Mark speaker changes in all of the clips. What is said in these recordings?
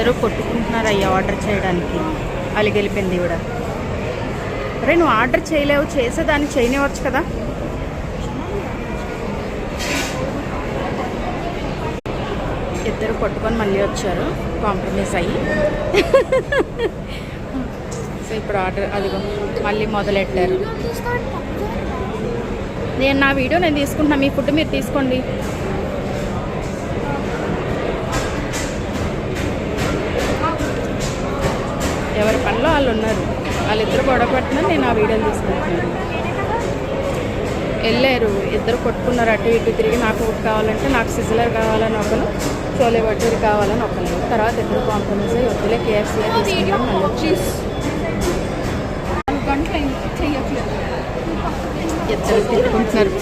Speaker 1: ఇద్దరు కొట్టుకుంటున్నారు అయ్యా ఆర్డర్ చేయడానికి. వాళ్ళకి వెళ్ళిపోయింది కూడా. అరే నువ్వు ఆర్డర్ చేయలేవు, చేసేదాన్ని చేయనివచ్చు కదా. ఇద్దరు కొట్టుకొని మళ్ళీ వచ్చారు కాంప్రమైజ్ అయ్యి. సో ఇప్పుడు ఆర్డర్ అదిగో మళ్ళీ మొదలెట్టారు. నా వీడియో నేను తీసుకుంటున్నా, మీ ఫుడ్ మీరు తీసుకోండి. ఎవరి పనిలో వాళ్ళు ఉన్నారు. వాళ్ళిద్దరు గొడవ పడుతున్నారు, నేను ఆ వీడియోలు తీసుకుంటున్నాను. వెళ్ళారు ఇద్దరు కొట్టుకున్నారు, అటు ఇటు తిరిగి. నాకు ఒకటి కావాలంటే నాకు సిజిలర్ కావాలని ఒకరు, చోలే భటూరి కావాలని ఒకరు. తర్వాత ఇద్దరు కాంప్రమైజ్ అయ్యి వద్దులే కేఎఫ్సీలో తీసుకుంటాం మళ్ళీ వచ్చి. ఇద్దరు తిట్టుకుంటున్నారు.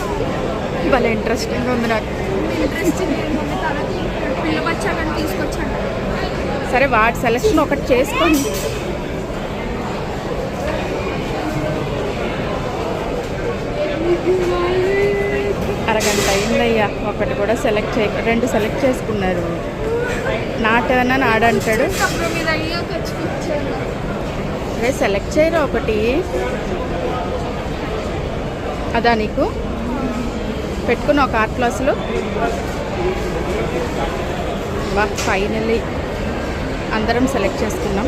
Speaker 1: భలే ఇంట్రెస్టింగ్గా ఉంది నాకు. సరే వాటి సెలెక్షన్ ఒకటి చేసుకోండి. అరగంట అయిందయ్యా, ఒకటి కూడా సెలెక్ట్ చేయ, రెండు సెలెక్ట్ చేసుకున్నారు. నా టర్న్ అని ఆడంటాడు. అదే సెలెక్ట్ చేయరా ఒకటి. అదా నీకు పెట్టుకున్న ఒక ఆర్ట్ క్లాసులో. ఫైనల్లీ అందరం సెలెక్ట్ చేసుకున్నాం.